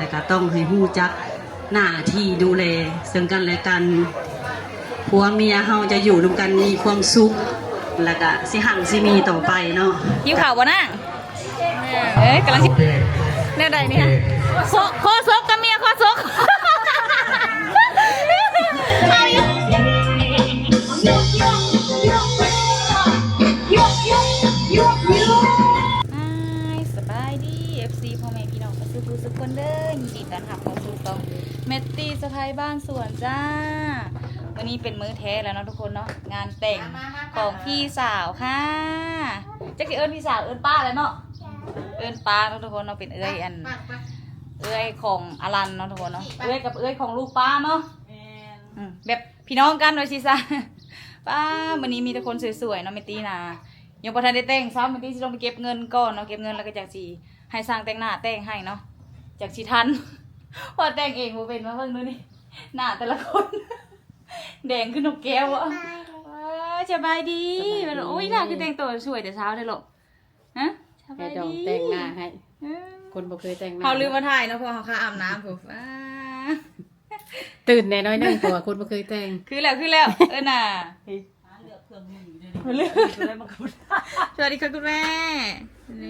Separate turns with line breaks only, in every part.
และก็ต้องให้ฮู้จักหน้าที่ดูแลซึ่งกันและกันผัวเมียเฮาจะอยู่ร่วมกันมีความสุขแล้วก็สิหังสิมีต่อไปเนาะ
ยิ้วข่าวบ่นั่งเอ้ยกำลังแนวใดเนี่ยโคซกกับเมียโคซกสบายดี FC พ่อแม่พี่น้องสุขคนเด้อยินดีต้อนรับเข้าสู่ช่องเมตตี้สะพายบ้านสวนจ้าวันนี้เป็นมื้อแท้แล้วเนาะทุกคนเนาะงานแต่งของพี่สาวค่ะจักสิเอิ้นพี่สาวเอิ้นป้าแล้วเนาะเอิ้นป้าเนาะทุกคนเนาะเป็นเอ้ยเอ้ยของอลันเนาะทุกคนเนาะเอ้ยกับเอ้ยของลูกป้าเนาะแบบพี่น้องกันโดยสิซะป้าวันนี้มีแต่คนสวยๆเนาะเมตตี้นะยังบ่ทันได้แต่งซ้ำเมตตี้สิลงไปเก็บเงินก่อนเนาะเก็บเงินแล้วก็จักสิให้สร้างแต่งหน้าแต่งให้เนาะจากสิทันพอแต่งเองบ่เป็นมาเพิ่งดูนี่หน้าแต่ละคนแดงขึ้นนกแก้วอ่ะสบายดีโอ้ยหน้าคือแต่งตัวสวยแต่เช้าได้หรอกฮะสบายดี
แต่งหน้าให้คนบ่เคยแต่งหน้า
เขาลืมมาถ่ายเนาะพอเขาอาบน้ำผม
ตื่นแน่น้อยนึงเพราะว่าคนบ่เคยแต่ง
คือแล้วน่ะสวัสดีค่ะคุณแม่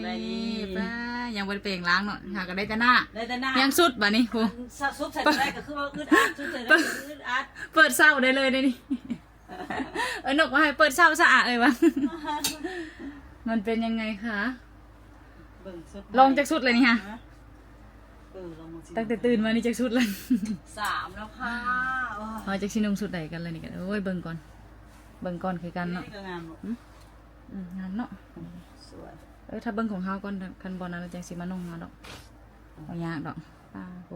นี่ป้ายังบริเปล่งล้างเนาะหากันได้แต่หน้ายังสุดบ่นี่คุณ
สุดใส่ได้ก็คือว่าอึดอัดสุดใส่ได้อึดอัด
เปิดเศร้าได้เลยนี่นกมาให้เปิดเศร้าสะอาดเลยวะมันเป็นยังไงคะลองจากสุดเลยนี่ฮะตั้งแต่ตื่นมานี่จากสุดเลย
3แล้วค่ะ
เอาจากชิ้นนมสุดไหนกันเลยนี่กันโอ้ยเบิ่งก่อนคือกันเนาะงานเนาะ
สวย
ถ้าเบิ่งของเฮาก่อนคันบ่นั้นจังสิมานุ่งมาดอกเอายากดอกป้าโห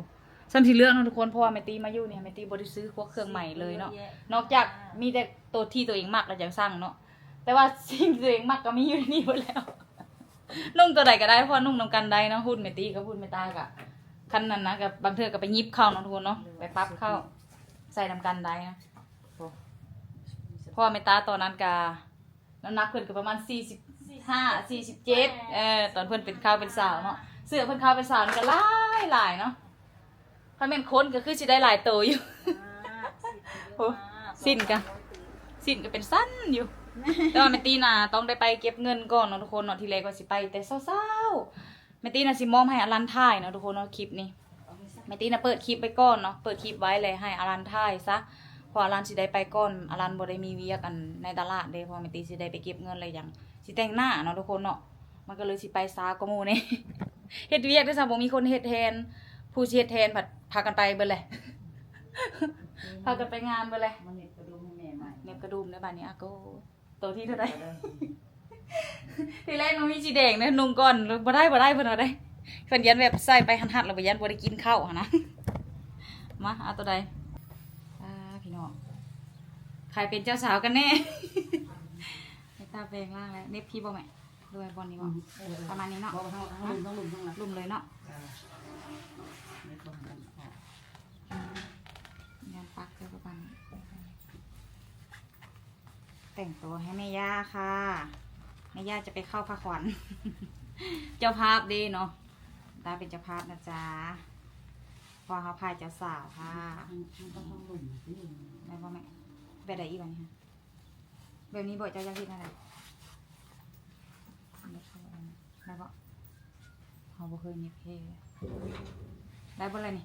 ซ้ำสิเลือกเนาะทุกคนเพราะว่าแม่ตีมาอยู่เนี่ยแม่ตีบ่ได้ซื้อพวกเครื่องใหม่เลยเนาะนอกจากมีแต่ตัวที่ตัวเองมักแล้วจังสั่งเนาะแต่ว่าสิ่งตัวเองมักก็มีอยู่ในนี้หมดแล้วนุ่งตัวใดก็ได้เพราะนุ่งนำกันได้เนาะหุ่นแม่ตีกับหุ่นแม่ตากะคันนั้นนะกับบางเทื่อก็ไปยิบเข้าเนาะทุกคนเนาะไปปั๊บเข้าใส่นำกันได้นะพ่อแม่ตาตอนนั้นกาน้ำหนักเพิ่นก็ประมาณ45 47ตอนเพิ่นเป็นข้าวเป็นสาวเนาะเสื้อเพิ่นข้าวเป็นสาวนี่ก็หลายเนาะถ้าแม่นคนก็คือสิได้หลายโตอยู่โอ้สิ้นก็เป็นสั้นอยู่แต่ว่าแม่ตีน่ะต้องได้ไปเก็บเงินก่อนเนาะทุกคนเนาะทีแรกว่าสิไปแต่เช้าๆแม่ตีน่ะสิมอมให้อลันถ่ายเนาะทุกคนเนาะคลิปนี้แม่ตีน่ะเปิดคลิปไปก่อนเนาะเปิดคลิปไว้เลยให้อลันถ่ายซะพออลันสิได้ไปก่อนอลันบ่ได้มีเวียกอันในตลาดเด้พอแม่ตีสิได้ไปเก็บเงินอะไรอย่างสิแต่งหน้าเนาะทุกคนเนาะมันก็เลยสิไปช้ากว่าหมู่นี่ เฮ็ดเวียกด้วยซ้ำบ่มีคนเฮ็ดแทนผู้สิเฮ็ดแทนพากันไปเบิดเลย พากันไปงานเบิดเลย
มันเน็บกระดุมให้แม่ใหม่
เน็บกระดุมในบ้านนี้อะโกตัวที่เท่าใด ทีแรกน้องมีสีแดงเด้นุ่งก่อนบ่ได้เพิ่นเอาได้เพิ่นยันแบบใส่ไปหัดๆแล้วบ่ยันบ่ได้กินข้าวหั่นนะมาเอาตัวใดพี่น้องใครเป็นเจ้าสาวกันแน่ให้ตาแปลงร่างแล้วเน็บพี่บ่แม่ด้วยบอลนี้บ่ประมาณนี้เนาะลุ่มเลยเนาะงานปักเลยประมาณนี้แต่งตัวให้แม่ย่าค่ะแม่ย่าจะไปเข้าพระขวัญ เจ้าภาพดีเนาะตาเป็นเจ้าภาพนะจ๊ะพอเขาพายเจ้าสาวค่ะได้ป่ะแม่แบบไหนอีกวะนี่ฮะแบบนี้บ่เจ้าคิดอะไรได้ป่ะเขาบ่เคยมีเพลได้ป่ะอะไรนี่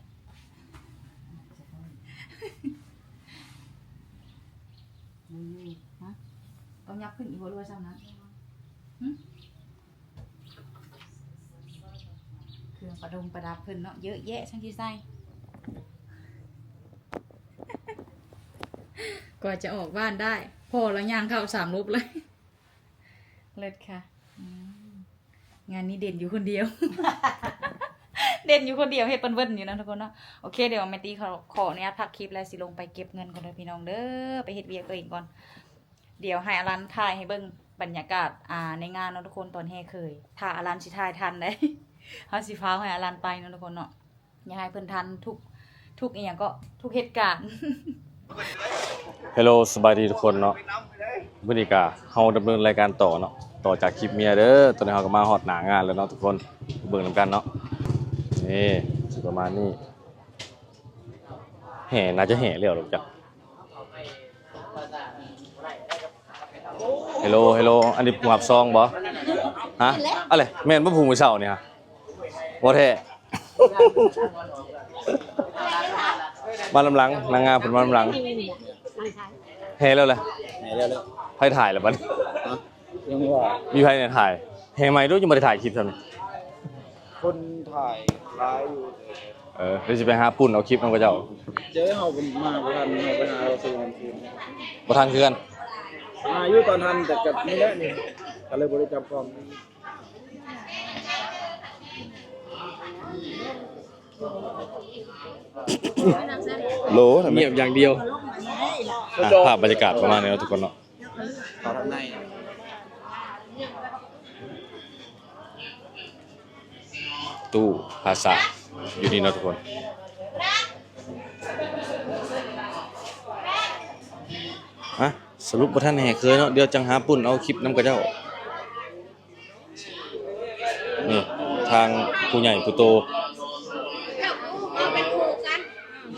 ฮะต้องยับขึ้นอีกบ่ด้วยซ้ำนะเครื่องประดงประดับเพิ่นเนาะเยอะแยะช่างที่ใส่กว่าจะออกบ้านได้พอแล้วย่างเข้า3 รูปเลยเลิศค่ะงานนี้เด่นอยู่คนเดียว เด่นอยู่คนเดียวเฮ็ดเปิ้นๆอยู่นะทุกคนเนาะโอเคเดี๋ยวแม่ตีขอเนี่ยพักคลิปแล้วสิลงไปเก็บเงินก่อนเด้อพี่น้องเด้อไปเฮ็ดเวียกตัวเองก่อนเดี๋ยวให้อลันถ่ายให้เบิ่งบรรยากาศในงานเนาะทุกคนตอนแห่เคยถ้าอลันสิถ่ายทันได้เฮาสิพาให้อลันไปเนาะทุกคนเนาะอยากให้เพิ่นทันทุกอีหยังก็ทุกเหตุการณ์
ฮัลโหลสบายดีทุกคนเนาะมื้อนี้ก็เฮาดำเนินรายการต่อเนาะต่อจากคลิปเมียเด้อตอนนี้เฮาก็มาฮอดหน้างานแล้วเนาะทุกคนเบิ่งนำกันเนาะนี่ สิประมาณนี้แห่น่าจะแห่เรียวหรอกจ้ะเฮลโลเฮลโลอันนี้หวาบซองบ่ฮะอะไรแม่นบ่ผูมื้อเช้านี่ฮะบ่แท้มาลำหลังนางงามเพิ่นมาลำหลังแห่แล้วแหละไผถ่ายแล้วบัดนี้
ยังว่า
มีไผเนี่ยถ่ายแห่ใหม่ด้วยยังบ่ได้ถ่ายคลิปซั่นนี่
คนถ่ายร้ายอยู่
เดี๋ยวสิไปหาปุ่นเอาคลิปนำกับเจ้า
เจอเฮาเป็นมาบ่ทันเฮาไปหาเราซื้อมันคืน
บ่ทันคือกัน
มาอยู่ตอนทันแต่กับนี่แหละนี่ก็เลยบ่ได้จับกล้อง
โหลเงียบอย่างเดียวภาพบรรยากาศประมาณนี้เนาะทุกคนเนาะ
เขาทำใน
ตู้ภาษาอยู่นี่เนาะทุกคนสรุปบ่ทันแห่เคยเนาะเดี๋ยวจังหาปุ่นเอาคลิปนำกับเจ้านี่ทางผู้ใหญ่ผู้โต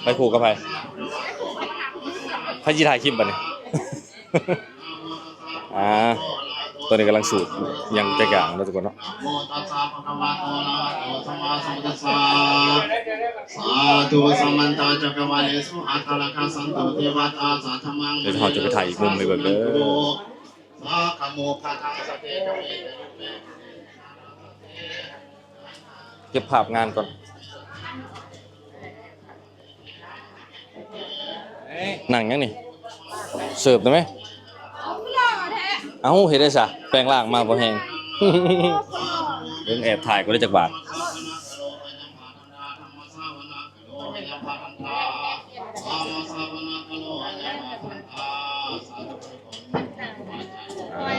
ไปคู่กับไผสิถ่ายคลิปบัดนี้ ตอนนี้กำลังสูตรยังใจกลางเนาะทุกคนเนาะ
โมตัสสะภะคะวะโตอะระหะโตสัมมาสัมพุทธัสสะสาธุสัมมันตาจักรวาเลสุอัตตะละคะสันตุเทวตาสัทธมัง
เดี๋ยวเราจะไปถ่ายอีกมุมเลยเบิ่งเด้อ
สาขโมภะทังสะเตจเว
เก็บภาพงานก่อนหนังยังนี่เสิร์ฟได้ไหมเอ้าเฮ็ดได้ซะแปลงร่างมาบ่แฮง เบิ่งแอบถ่ายก็ได้จักบาท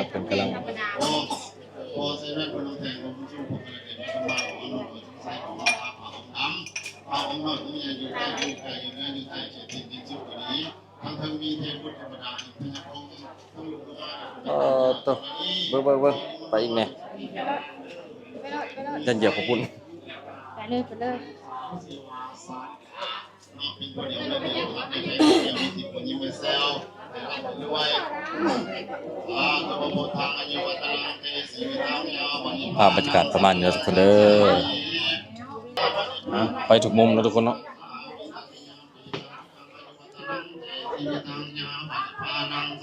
เพิ่นกำลัง
โอเสนาพนมเทพบุญชูพระเกศพระบาทของหลวงปู่ใส่ของพระพระองค์น้อยมีอายุใกล้อยู่ใกล้อยู่เนื้ออยู่ใกล้เฉดติดสุขนี้ทั้งมีเทพบุตรธรรมดาอีกพญาองค์ทั้งลูกมา
ตัวเบิ่งไปอีกแน่จันเหยียบของคุณ
ไปเลยไปเลย
ภาพบรรยากาศประมาณนี้ทุกคนเด้อไปทุกมุมนะทุกคนเนาะ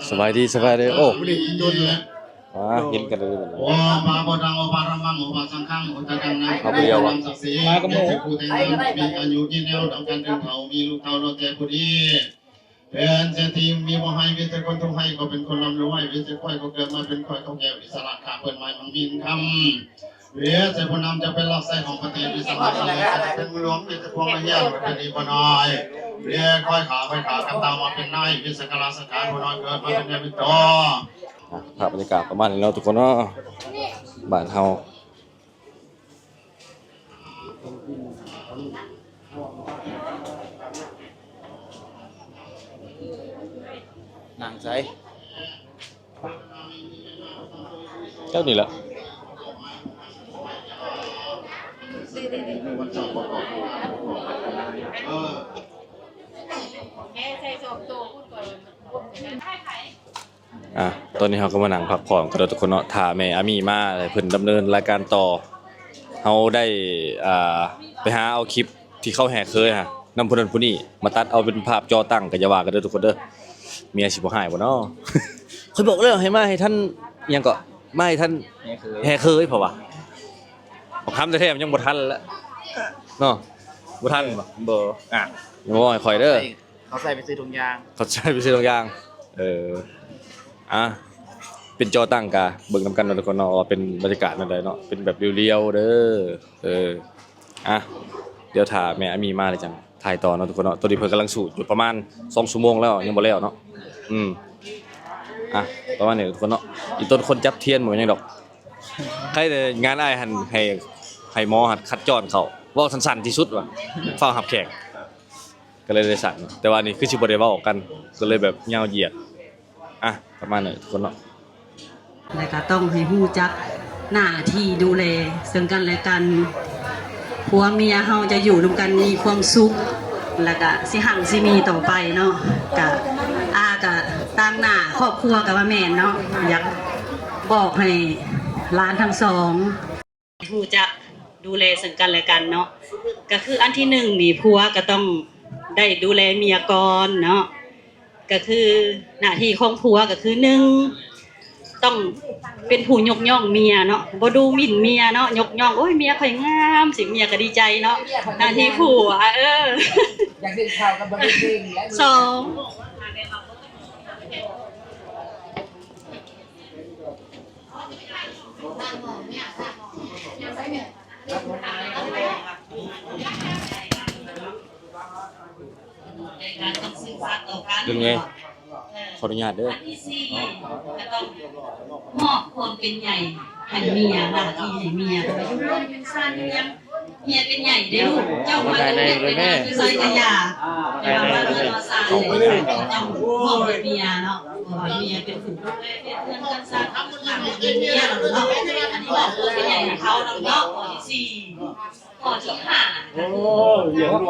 สบายดีโอ้เห็นกันเลยแบบนี้
โอ้ปาบดังโอปารมังโอปาสังฆังโอตะกันนัง
เอาไปเดียววะ
มากระโมผู้แทนมีอายุยืนยาวดังกันเดินเขามีลูกเต่าโลเตผู้ดีเป็นเศรษฐีมีบ่ให้วิเศษคนทุกให้ก็เป็นคนร่ำรวยวิเศษค่อยก็เกิดมาเป็นค่อยเขาแก้วอิสระขาเปิดไม้มังมีนคำวิเศษผู้นำจะเป็นลักษณะของประเทศอิสระอะไรจะเป็นหลวงวิเศษพวงมาเยี่ยมเป็นดีบ่น้อยวิเศษค่อยขากันตามมาเป็นนายวิเศษกลาสการผู้น้อยเกิดมาเป็นเนวิโต
ภาพบรรยากาศประมาณนี้เนาะทุกคนเนาะบ้านเฮา
หนังใจ
เจ้านี่แหละตอนนี้เราก็มานั่งพักผ่อนกันแล้วทุกคนเนาะถ้าแม่อามีมาเพิ่นดำเนินรายการต่อเฮาได้ไปหาเอาคลิปที่เขาแห่เคยฮะนำผู้นั้นผู้นี้มาตัดเอาเป็นภาพจอตั้งก็อย่าว่ากันเด้อทุกคนเด้อเมียสิบ่ให้บ่เนาะ เพิ่นบอกแล้วให้มาให้ท่านอิหยังก็มาให้ท่านแห่เคยเพราะว่าบ่คำแท้ๆมันยังบ่ทันแล้วเนาะบ่ทันบ่ยังบ่ให้ข่อยเด้อ
เขาใส่ไปซื้อถุงยาง
เขาใช้ไปซื้อตรงยางเป็นจอตั้งกะเบิ่งนำกันเนาะทุกคนเนาะว่าเป็นบรรยากาศนั่นเลยเนาะเป็นแบบเรียวๆเด้อเดี๋ยวถ่าแม่อามีมาเลยจังถ่ายต่อเนาะทุกคนเนาะตอนนี้เพิ่นกำลังสูตรอยู่ประมาณ2ชั่วโมงแล้วยังบ่แล้วเนาะประมาณนี้ทุกคนเนาะอีต้นคนจับเทียนบ่ยังดอกใครแต่งานอ้ายหั่นให้หมอหัดคัดจรเขาเว้าสั้นๆที่สุดว่ะเฝ้ารับแขกก็เลยได้สั่นแต่ว่านี่คือสิบ่ได้เว้ากันก็เลยแบบยาวเหยียดประมาณนี้ทุกคนเนาะ
และก็ต้องให้ฮู้จักหน้าที่ดูแลซึ่งกันและกัน ผัวเมียเฮาจะอยู่นํกันมีความสุขแล้วก็สิหังสิมีต่อไปเนาะก็ก็ตามหน้าครอบครัวกับว่าแม่นเนาะอยากบอกให้หลานทั้งสองรู้จักดูแลซึ่งกันและกันเนาะก็คืออันที่หนึ่งนี่ผัวก็ต้องได้ดูแลเมียก่อนเนาะก็คือหน้าที่ของผัวก็คือหนึ่งต้องเป็นผู้ยกย่องเมียเนาะบ่ดูหมิ่นเมียเนาะยกย่องโอ้ยเมียข่อยงามสิเมียก็ดีใจเนาะหน้าที่ผัว
อยากได้ข่าวกับบริษัทและ
สอง
ดึงไงขออนุญาตเด้อ
อันที่สี่ก็ต้องมอบความเป็นใหญ่ให้เมียหน้าที่ให้เมียไปอยู่ร่วมเป็นซ่านเมียเป็นใหญ่เด้อลูกเจ้ามาเป็นแม่คือใส่กระยาแต่ว่าเงินมาซ่านเลยต้องมอบให้เมียเนาะเมียเป็นผู้ดูแลเป็นเพื่อนกันซ่านทำเป็นเมียเราเนาะอันนี้บอกความเป็นใหญ่ของเขาเราเนาะข้อที่สี่ข้อที่ห้า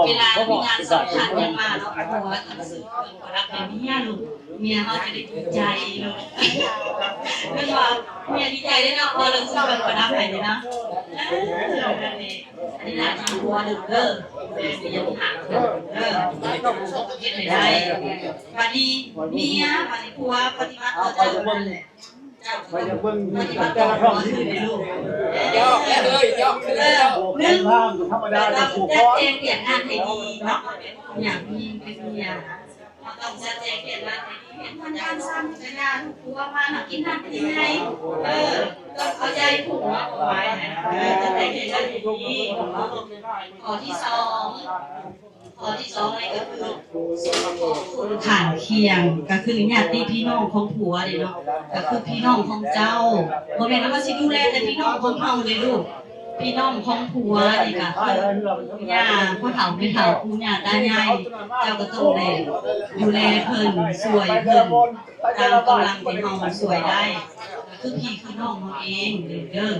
เวลามีงานสำคัญยังมาเนาะเพราะว่าทำสื่อเพิ่นก็รักเมียลูกเมียเขาจะได้ดีใจลูกเรื่องว่าเมียดีใจได้เนาะพอเราซื้อเป็นประดับให้เนาะอันนี้หน้าที่ผัวเด้อเมียหาเฮ็ดให้ได้วันนี้เมียวันนี้ผัวปฏิบัติต่อเจ้านั่นแหละเจ้าปฏิบัติต่อผัวคือในลูกหนึ่งธรรมดาจะผูกคอแจ้งเปลี่ยนงานให้ดีเนาะอยากมีเป็นเมียต้องแจ้งเปลี่ยนงานให้ดีเห็นมันการสร้างจักรยานผัวมาหากินน้ำกินไงต้องเข้าใจผัวเอาไว้จะแต่งงานให้ดีข้อที่สองอะไรก็คือคนข้างเคียงก็คือญาติพี่น้องของผัวเด้เนาะก็คือพี่น้องของเจ้าบ่แม่นว่าสิดูแลแต่พี่น้องของเฮาเลยลูกพี่น้องของผัวนี่ก็คือย่าผู้เฒ่าแม่เฒ่าปู่ย่าตายายเจ้าก็ต้องดูแลเพิ่นช่วยเพิ่นตามกำลังที่เฮาช่วยได้ก็คือพี่คือน้องเฮาเองเด้อ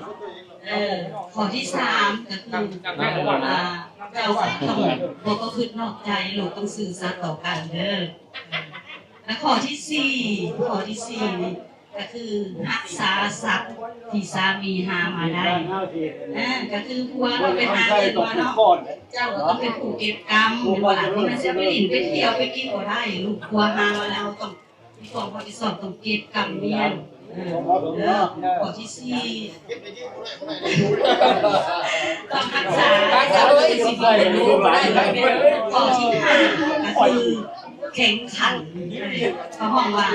ข้อที่3ก็คือเจ้าต้องบ่ก็คือนอกใจลูกต้องซื่อสัตย์ต่อกันเด้อและข้อที่4นี่ก็คือรักษาทรัพย์ที่สามีหามาได้ก็คือผัวเราไปหาเงินมาเนาะเจ้าก็ต้องเป็นผู้เก็บกรรมเป็นว่าที่มันจะไปหลินไปเที่ยวไปกินก็ได้ลูกผัวหามาแล้วต้องมีความรับผิดชอบต้องเก็บกรรมเมียข้อที่4ต้องรักษาเจ้าเป็นสิ่งที่ข้อที่5ก็คือแข็งขันเขาห้องว่า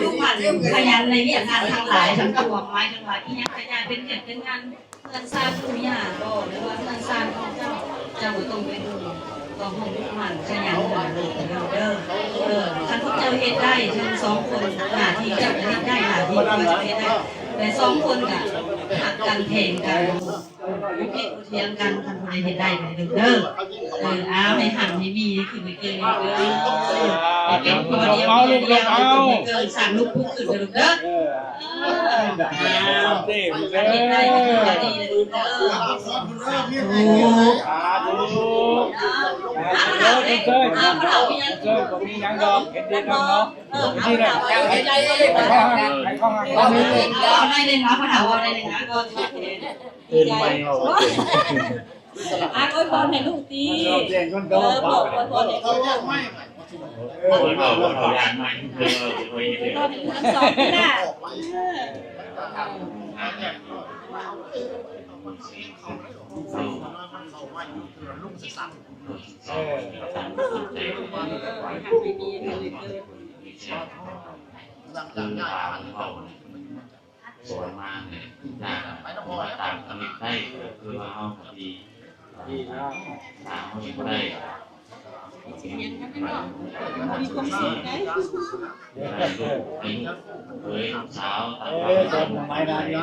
ลูกหมันขยันในเรื่องงานทั้งหลายทั้งตัวไม้ทั้งหลายที่ยังขยันเป็นเหตุเป็นงานเงินสร้างผู้ยาก็หรือว่าเงินสร้างของเจ้าต้องเป็นต้องห้องลูกหมันขยันหาลูกเด้อท่านพวกเจ้าเฮ็ดได้ทั้ง2คนหน้าที่เจ้าจะเฮ็ดได้หน้าที่ก็จะเฮ็ดได้แต่2คนก็หักกันแข่งกันพิดเทียงกันทำอะไรเฮ็ดได้เลยเด้อไม่หันไม่มีคือไม่เกินเป็นคนเดียวไม่เกินสั่งลูกพูดขึ้นเลยเด้อเฮ็ดได้ก็คือดีเลยเด้อเรามียังดอกเห็นดีเนาะที่ไหนใจไม่เล่นนะพระถาวรได้เลยนะก็เดินไปก็พรให้ลูกตีบอกพรให้ลูกไม่สองน่ะ
สวยมากเลยมาตามคำให้คือมาเอาพอดีตามเขาได้มีความสุขนะเฮ้ยเช้าตามไม้นานท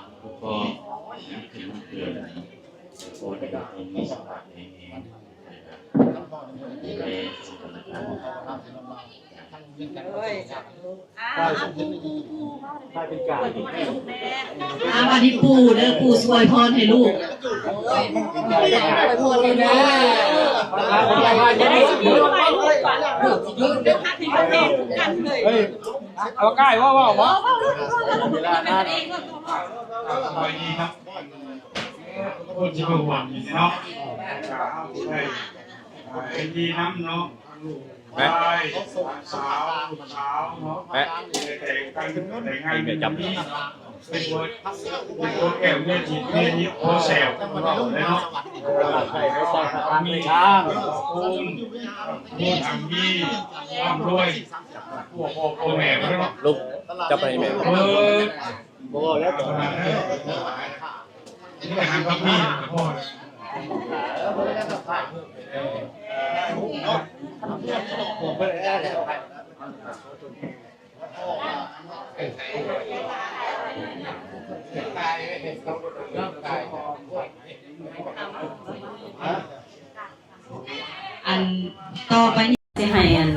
ำทุกคนขึ้นเกินโอ้ยเป็นมีสัมผัสเองเลยสุขภาพ
วันนี้ปู่เด้อปู่สวยพรให้ลูก
เฮ้ยเอาใกล้ว่า
สบายดีครับคนที่มาหวังเนาะไอ้ดีน้ำเนาะไปสาวเนาะแต่งแต่งงานเป็นจำนี้เป็นคนแก่เมื่อจีเมื่อนี้โคแซวเราเลยเนาะมีช้างภูมิทางมีความรวยพวกแม่เนาะ
ลูกจะไปแม่
บอกแล้วตัวนั้นนี่ทางครับพี่พ่อ
อันต่อไปนี่สิให้อัน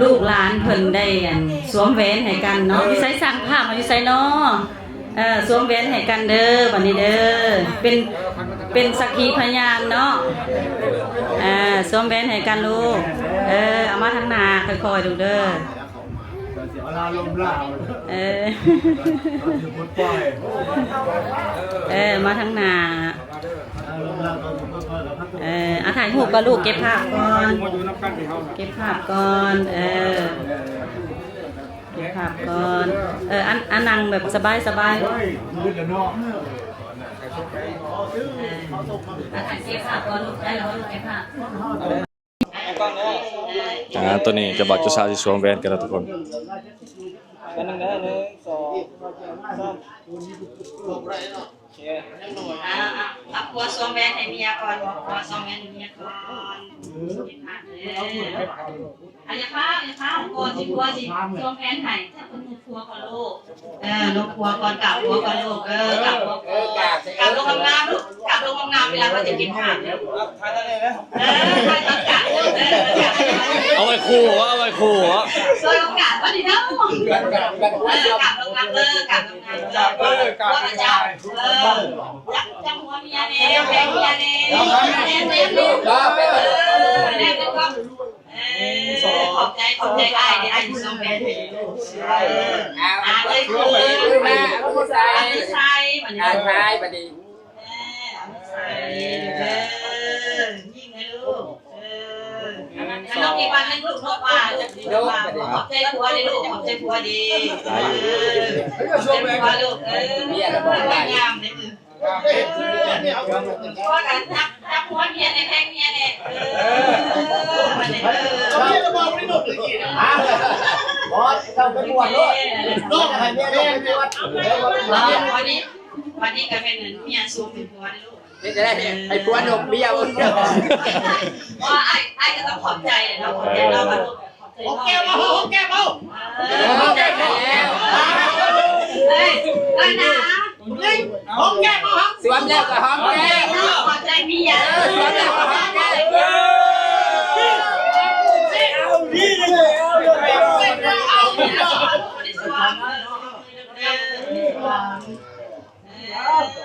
ลูกหลานเพิ่นได้อันสวมแหวนให้กันเนาะอยู่ไสสั่งภาพมาอยู่ไสเนาะสวมแหวนให้กันเด้อบัดนี้เด้อเป็นสักขีพยานเนาะสวมแหวนให้กันลูกเอามาทางหน้าค่อยๆดูเด้อมาทางหน้าถ่ายรูปกับลูกเก็บภาพก่อนเก็บภาพก่อนเก็บภาพก่อนอันนั่งแบบสบายเก็บภาพก่อนลูกได้แล้วลูกเก็บภาพ
ตัวนี้จะบอกเจ้าสาวที่สวมแหวนกันแล้วทุกคน
กันนึงนะ1 2 3
ผัวสวมแหวนให้เมียก่อนผัวสวมแหวนให้เมียก่อนอย่าพาก่อนสิผัวสิสวมแหวนให้ถ้าเป็นผัวก่อนลูกลูกผัวก่อนกับผัวก่อนลูกกับลงงามลูกกับลงงามเวลาเขาจะกินข้าวเนี่ยทานอะไรนะ
เอาไว้คู่เหรอเอาไว้คู่เหรอ
สวยโอกาสว่าดีนะกับลงงามกับลงงามว่าอาจารย์จังหัวเมียเนี่ยแม่เมียเนี่ยลูกแม่เป็นก็ขอบใจได้ไอ้สมเป็นเลยคือแม่ใส่มันใส่บัดนี้ใส่ยิ่งเลยลูกน้องอีกวันนึงลูกนกว่าจะขอบใจผัวดีลูกขอบใจผัวดีขอบใจผัวลูกเมียระบอกงามเลยผัวกันจับผัวเมียในแพงเมียเนี่ยมันเนี่ยเมียระบอกไม่หนุกเลยกินบอสต้องไปบวชลูกลูกให้เมียลูกไปบวชวันนี้ก็เป็นเมียสูงเป็นผัวเลยลูก
นี่จะได้ไอ้ผัวหนุ่มเบี้ยว
ว่าไอ้ก็ต้องขอบใจเราขอบใจเราแบบหอมแก้มเอาหอมแก้มเอาเฮ้ยนะหอมแก้มเอา
สวมแล้วก็หอมแก้ม
ขอบใจพี่ยา
สวมแล้วก็หอมแก้ม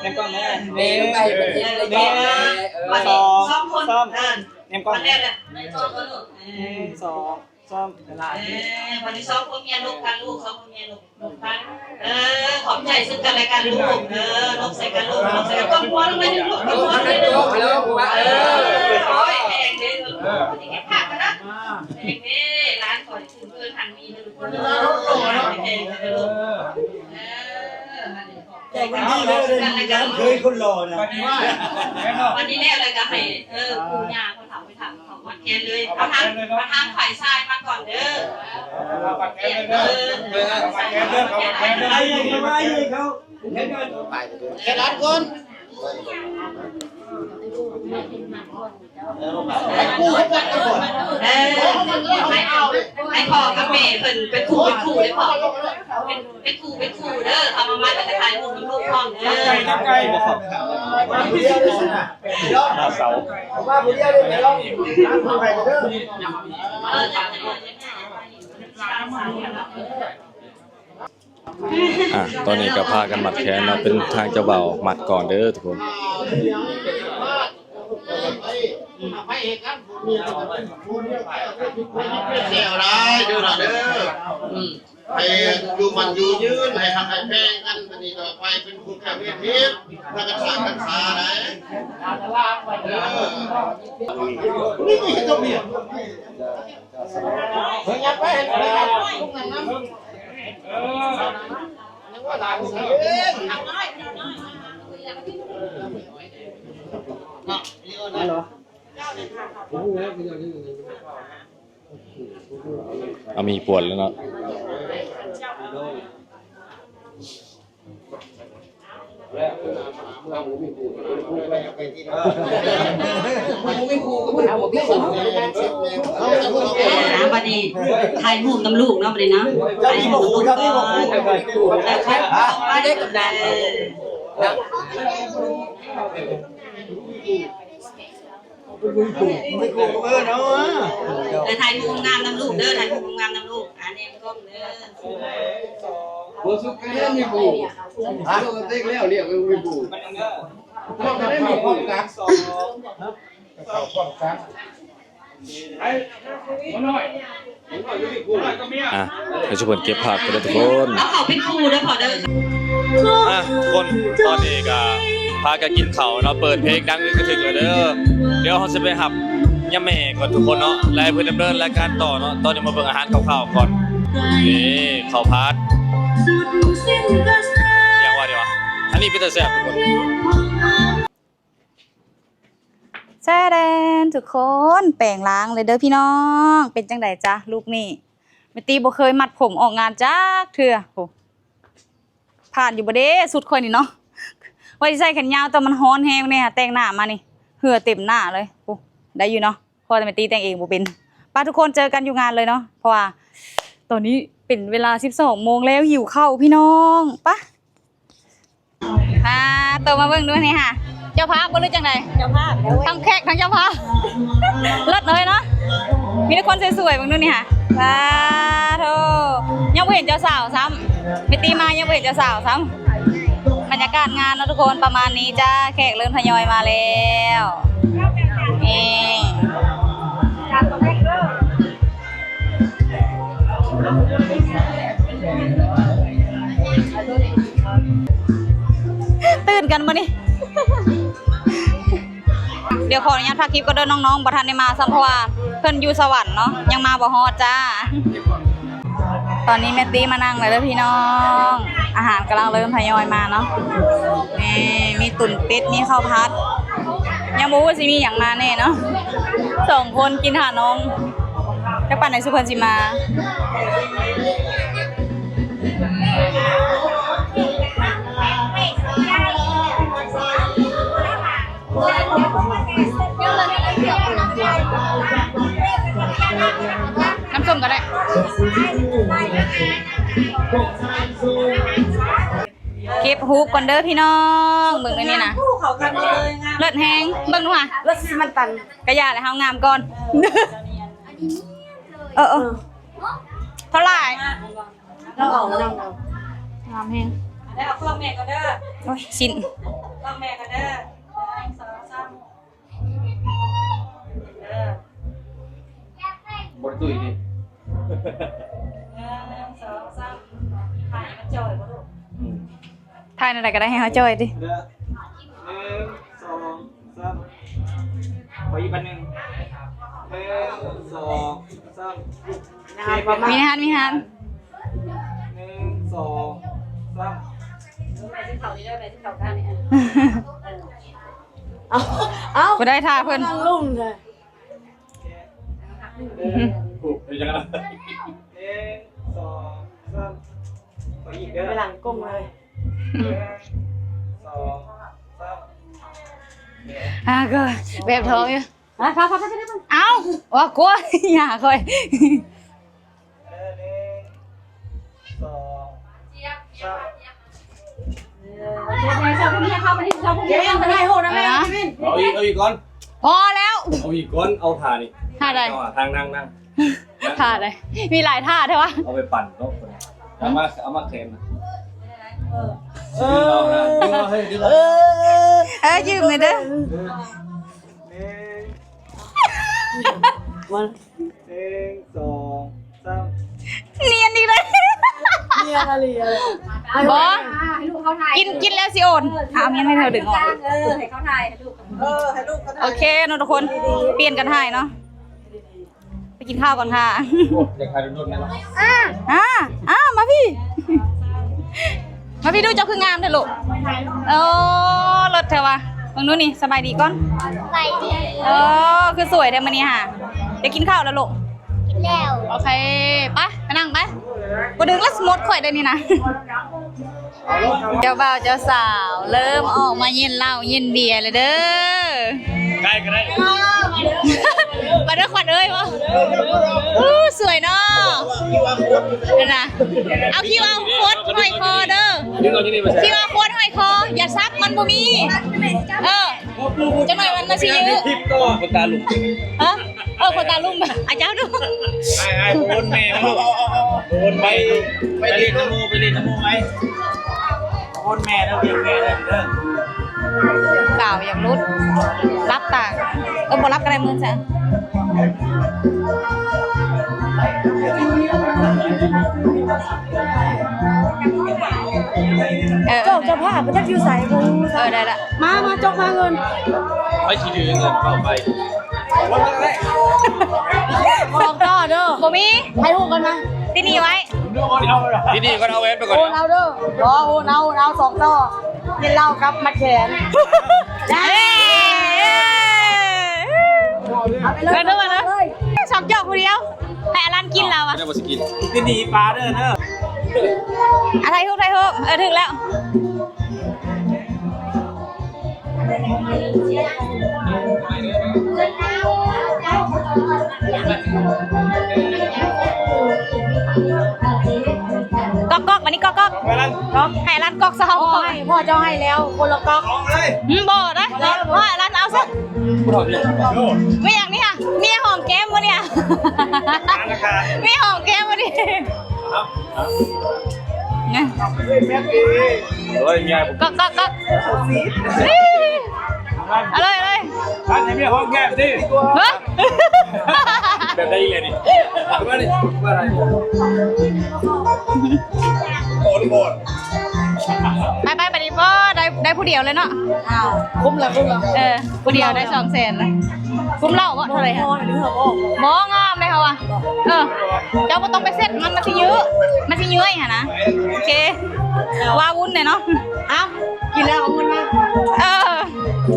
ยังก่อนแม่
เลี้ยงไปเป็นที่เลยแม่
สองคน
ยังก่อน
วันแรกเลย
2 3เวลา
วันที่สองคนเมียลูกกันลูกสองคนเมียลูกกันขอบใจซึ่งกันและกันลูกลูกใส่กันลูกใส่กันต้องหัวลงไปลูกต้องหัวลงไปลูกโอ้ยแดงเลยลูกนี่แค่ผักกันนะแดงนี่ร้านก่อนถึงเพื่อนทันมีลูกแดงเลยลูกแต่วันนี้เลยเคยคนรอนะวันนี้แน่เลยก็ให้ปู่ย่าเขาถามไปถามของวัดแกเลยเอาทางฝ่ายชายมาก่อนเด้อปัดแกเลยเด้อปัดแกเด้อไอ้เขาแค่ร้านคนให้พ่อกับแม่เป็นครูเลยพ่อเป็นครูเด้อทำมาแต่ถ่ายรูปลูกพ่อเด้อ
ใกล้บ่ครับเสา
ว่าผู้เดียวเลยไปลองน้ำไปเด้อ
ตอนนี้ก็พากันมัดแขนเนาะเป็นทางเจ้าบ่าวมัดก่อนเด้อทุกคน
เสียร้ายเด้อล่ะเด้อให้อยู่มันอยู่ยืนให้ทำให้แพงกันอันนี้ต่อไปเป็นผู้แก่เวียนทิพย์ถ้ากันสร้างกันขาได้นี่เห็นตัวเมียเฮ้ยยับไปเห็นอะไรกันลูกนั่นน้ำนึกว่าหลานเสียเนาะนี่ก็ได้เหรอ
เอามีปวดแล้วเนาะ
บัดนี้ถ่ายรูปน้ำลูกเนาะบัดนี้เนาะถ่ายรูปลูกก่อนแล้วค่อยมาได้กับได้แต่ถ่ายมุมงามน้ำลูกเด้อถ่ายมุมงามน้ำลูกอันนี้ก้มเด้อ
บัวสุกแค่มีปูฮะเต็กแล้วเรียกว่ามีปูก็ได้มีพร้อมกัน
ให้ทุกคนเก็บภาพกันเด้อทุกคน
เอาเขาเป็นครูเด้อพอเด้อ
ทุกคนตอนนี้ก็พากันกินข้าวเนาะเปิดเพลงดังกระถึกเลยเด้อเดี๋ยวเราจะไปหับย่าแม่ก่อนทุกคนเนาะแล้วเพื่อนดำเนินรายการต่อเนาะตอนนี้มาเบิ่งอาหารคร่าวๆก่อนนี่ข้าวผัดยังว่าดีวะอันนี้เป็นแต่แซ่บทุกคน
แซ่แดนทุกคนแปลงล้างเลยเด้อพี่น้องเป็นจังไดจ๊ะลูกนี่แม่ตีบ่เคยมัดผมออกงานจักเทื่อโหผ่านอยู่บ่เด้สุดค่อยนี่เนาะว่าสิใส่แขนยาวแต่มันร้อนแฮงเนี่ยแต่งหน้ามานี่เหือเต็มหน้าเลยโอ้ได้อยู่เนาะพอแต่แม่ตีแต่งเองบ่เป็นป้าทุกคนเจอกันอยู่งานเลยเนาะเพราะว่าตอนนี้เป็นเวลา 12 โมงแล้วหิวข้าวพี่น้องปะตัวมาเบิ่งดูนี่ค่ะเจ้าภาพบ่รู้จังไดเจ้าภาพทั้งแขกทั้งเจ้าภาพเลิศเลยเนาะมีแต่คนสวยๆเบิ่งดูนี่ค่ะสาธุยังบ่เห็นเจ้าสาวซ้ำไปตีมายังบ่เห็นเจ้าสาวซ้ำบรรยากาศงานเนาะทุกคนประมาณนี้จ้าแขกเริ่มทยอยมาแล้วตื่นกันบ่นี่ เดี๋ยวขออนุญาตพักคลิปก็เดินน้องๆบ่ทันได้มาซ้ำเพราะว่าเพิ่นอยู่สวรรค์เนาะยังมาบ่ฮอดจ้าตอนนี้แม่ตีมานั่งเลยเด้อพี่น้องอาหารกำลังเริ่มทยอยมาเนาะนี่มีตุ๋นเป็ดมีข้าวผัดยังบ่รู้ว่าสิมีหยังมาแน่เนาะ2คนกินหาน้องจักปั่นไหนสุเพิ่นสิมาน้ำส้มก็ได้เก็บฮูกก่อนเด้อพี่น้องเบิ่งในนี้นะเลิศแฮงเบิ่งดูค่ะเลิศมันตันกระยาเลยเฮางามก่อนเท่าไหร่เราออกแล้วงามแฮงได้เอาข้าวแม่ก็เด้อโอ้ยชิ้นข้าวแม่ก็เด้อ1 2 3
บนตุ้ยดิ
1 2 3ถ่ายมันจ่อยบ่ลูกถ่ายอะไรก็ได้ให้เขาจ่อยดิ
1 2 3ขออีกอันนึง1 2 3
มีฮัน1 2 3บ่ได้ท่าเพิ่นลุ่มเลย
1 2 3ขออีกเด้อหลังก้มเลย1 2 3
ก็แบบท้องอยู่ครับเอ้าว่ากลัวอย่าค่อย
เอาอีกก่อน
พอแล้ว
เอาอีกก่อนเอาถ่านี่
ท่าใด
ทางนั่ง
ท่าเลยมีหลายท่าใช่ปะ
เอาไปปั่นเนาะเอามาเค็ม
ยืมเลยเด้อ
มา
เนียนอีกเลย
เนียนอะไรอ่ะ
บอกินแล้วสิโอนเอาเมียนให้เธอดึงออก
ให้เขาถ่ายให้ลูกให้ลูกเขาถ่าย
โอเคเนาะทุกคนเปลี่ยนกันให้เนาะไปกินข้าวก่อนค่ะ
อยากถ่ายรูปไหมล่ะ
มาพี่ มาพี่ดูเจ้าคืองามเถอะลูกโอ้รถเธอวะมึงดูนี่สบายดีก่อนสบายดีคือสวยเด้อมันนี่ค่ะจะกินข้าวแล้วลูกกินแล้วโอเคไปนั่งไปกูดึงแล้วสมดข่อยได้นี่นะเจ้าบ่าวเจ้าสาวเริ่มออกมาเย็นเหล้าเย็นเบียร์เลยเด้อ
ใกล้ก็ได้
มาด้วยขวัญเอ้ยวะสวยเนาะนะเอาคิวเอาโค้ดห้อยคอเด้อคิวเอาโค้ดห้อยคออย่าซับมันบ่มีจังหน่อยมันมาสิยื้อ
ทิปก็คนตาลุง
คนตาลุ่มอาเจ้าดู
ไอ้โอนแม่โอนไปเล่นน้ำมูไหมโอนแม่แล้วเรียกแม่เลยเด้อ
เปล่าอย่างรุดรับต่างบ่รับกันได้มือจ้ะ
จกจะผ้าก็จะคิวใส่กู
ได้ละ
มาจกมาเงิน
ไปชี้ถือเงินเข้าไป
บอกต่อเด้อ
บ่มี
ให้หูกันมา
ที่นี่ไว้
ที่นี่ก็เอาเวสไปก่อน
โอนเอาเด้อโอนเอาสองต่อกินเหล้ากับมัดแขน
เอาไปเลยสองจอกคนเดียวให้อลันกินเราอะ
ไม่ได้บสกินที่นี่ปลาเด้อเด้อ
อะไรทุกถึงแล้วก๊อกวันนี้ก๊อกให้อลันก๊อกสองคน
พ่อเจ้าให้แล้วคนละก๊อก
บ่นะว่าอลันเอาซะไม่อย่างนี้ค่ะมีหอมแก้มวะเนี่ยมีหอมแก้มวะดิไง
เฮ้ยเมียผม
ก๊อกเอาเลย
ท่านเมียห้องแก้มดิ
เฮ้ย
แบบได้ยังไงดิมาดิมาอะไรโอน
ไปดิพ่อได้ผู้เดียวเลยเนาะ
อ้าวคุ้มละ
ผู้เดียวได้200,000เลยคุ้มเล่าวะเท่าไหร่ฮะ
พ่อหรือเหรอพ่อ
หมองามเลยค่ะวะเจ้าก็ต้องไปเซ็ตมันสิเยอะค่ะนะโอเคว่าวุ่นเลยเนาะ
อ้าวกินแล้วเอาเงินมา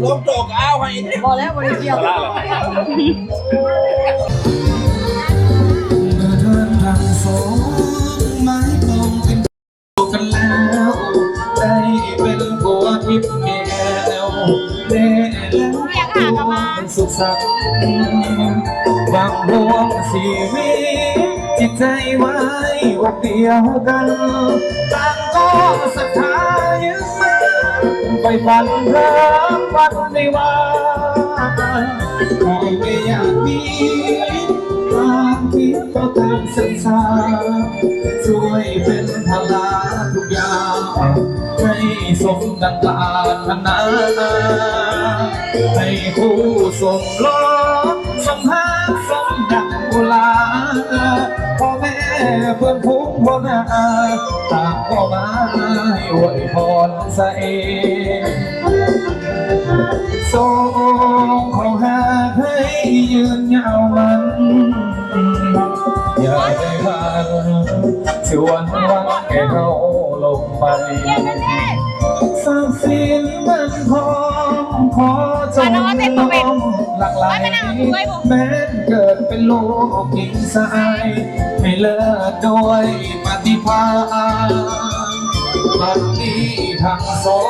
ล้มโจกเอาให้
พอแล้วบริเกี่ยว
กันแล้วได้เป็นผัวทิพย์แม่แล้วแม่แล้วสุขสันต์บางดวงชีวิตจิตใจไว้อกเดียวกันต่างก็ศรัทธายึดมั่นไปฝันรักฝันไม่ว่าขอไม่อยากมีความคิดก็เติมศรัทธาช่วยเป็นพลาทุกอย่างให้สมดังปรารถนาให้คู่สมรสสมหาสมดังกุลาพ่อแม่เพื่อนผู้พ่อหน้าต่างก็มาให้อวยพรใส่ส่งของหาให้ยืนยาวมันอย่าได้ผ่านชวนวันแก่เขาลงไปสร้างสิ่งมันพร้อมขอจงหลากหลายแม้เกิดเป็นโลกหญิงสายให้เลิศโดยปฏิภาณบัดนี้ทั้งสอ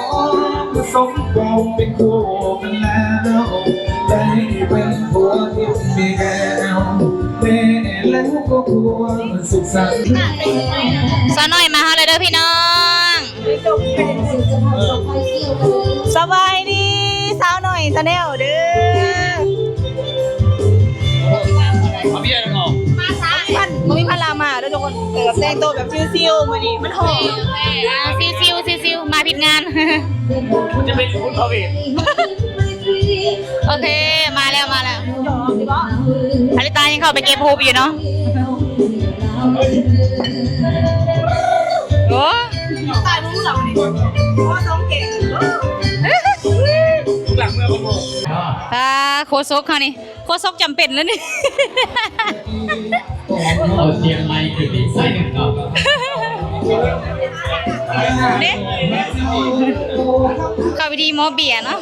งสมปองเป็นคู่กันแล้วได้เป็นผัวที่มีแก้วแม่แล้วก็ควรสุขสันต์
สาวหน่อยมาฮะเลยเด้อพี่น้องสบายดีสาวหน่อยสแนลเด้อ
เอาเบี้ยหนึ่งออก
มันมีพลามาด้วยทุกคนแต่งตัวแบบซิวๆมาดิมันหอมซิวมาผิดงาน
มันจะเป็นคุณโควิด
โอเคมาแล้วอลิตายังเข้าไปเก็บฮูปอยู่เนาะโอ้ตายมึงหลังดิว่าต้องเก่ง
หลังเมื่อผม
โคซกค่ะนี่โคซกจำเป็นแล้วนี่
เอาเสียงไมค์คือที่ใส่หนึ่งครับ
เด็กเข้าไปดีหมอเบียร์เนาะ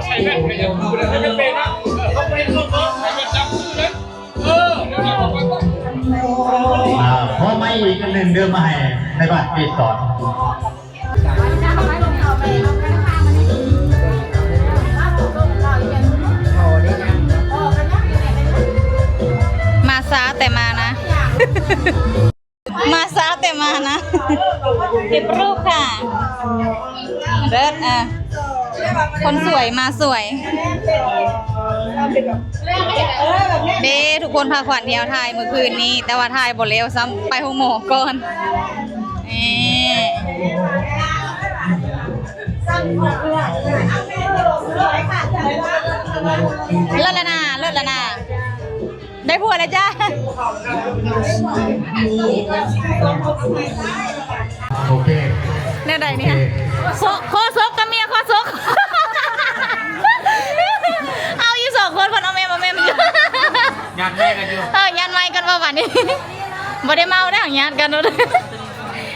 ใส่แว่นไม่ยังพูดไม่เป็นนะเขาเป็นลูกเขาใส่แว่นจำชื่อเลย
เพราะไม่อีกหนึ่งเดือนมาให้ในบ้านเกสร
มาซาแต่มานะ มาซาแต่มานะเก็บรูปค่ะเลิศคนสวยมาสวยเด้ทุกคนพาขวัญเดียวถ่ายเมื่อคืนนี้แต่ว่าถ่ายบ่เร็วซ้ำไปห้องหมอก่อนเลิศแล้วนะได้ผัวแล้วจ้า
โอเค
แน่ใดเนี่ยโคซกกับเมียโคซก เอาอยู่สองคนคนเอาแม่มาแม่มาอยู่
ยันแม่กันอยู่
ยันไม้กันว่าวันนี้บ่ได้เมาได้หางยันกันเลย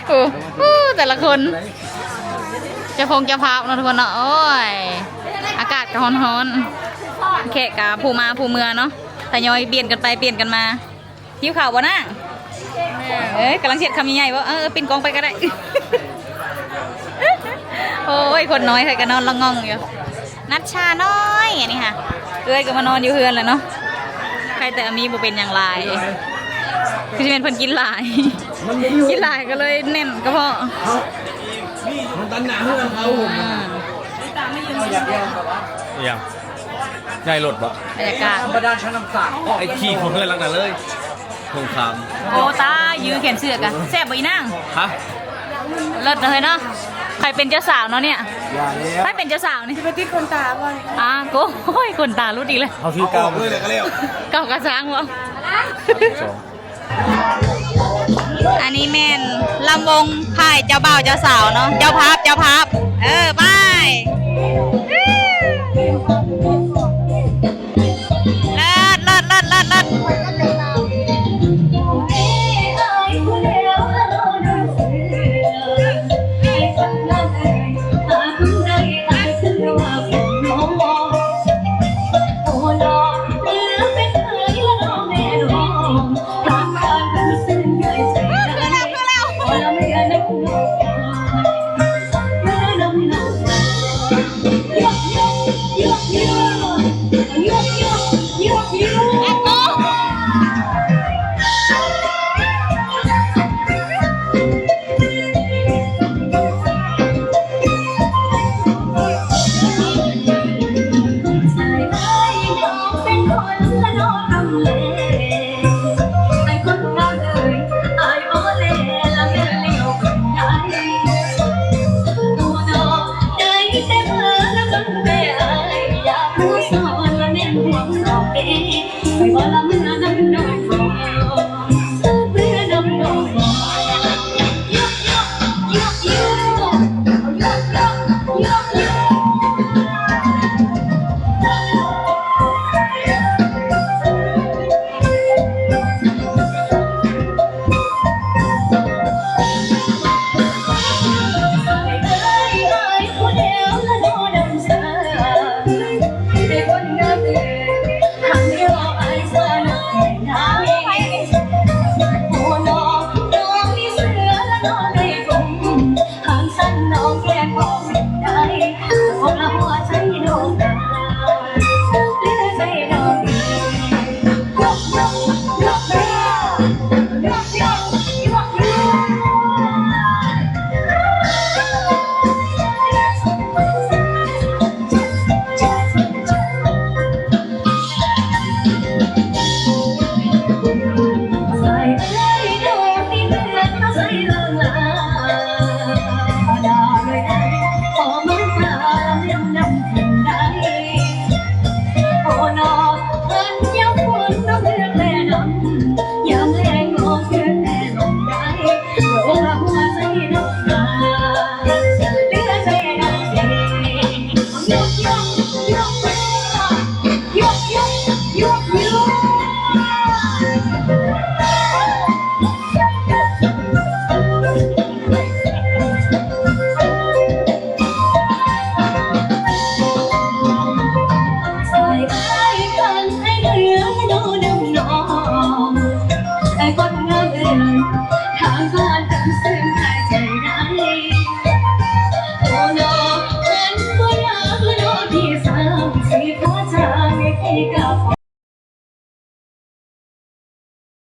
โอ้แต่ละคนจะพงจะพาเนาะทุกคนเนาะโอ้ยอากาศก็ร้อนๆแขกกับผู้มาผู้เมือเนาะทยอยเปลี่ยนกันไปเปลี่ยนกันมาหิวข่าวบ่นะกำลังเช็ดคำใหญ่ๆว่าปิ่นกองไปก็ได้ โอ้ยคนน้อยเคยกันนอนละงองอยู่นัดชาน้อยอันนี้ค่ะเอ้ยก็มานอนอยู่เฮือนเลยเนาะใครแต่มีบ่เป็นอย่างไรคือจะเป็นคนกินหลาย กินหลายก็เลยเน้นก็เพราะ
มันตันหนาเพื่อนเขา
ยังใหญ่รถบ่
บรรยากาศ
ธรรมดาชั้นน้ำตาล
ไอ้ขี้ของเพื่อนหลังนั้นเลยสงคราม
โอ้ตายื้อแขนเสือกอะแซ่บบ่อีนั่ง
ฮะ
เลิศเลยเนาะใครเป็นเจ้าสาวเนาะเนี่ยใครเป็นเจ้าสาวนี่ไปที่คนตาบ่โก้ยคนตารู้ดีเลย
เอาที่เก่าเลยก็เร็ว
เก่ากระช้างวะอันนี้แม่นลำวงพายเจ้าบ่าวเจ้าสาวเนาะเจ้าภาพไป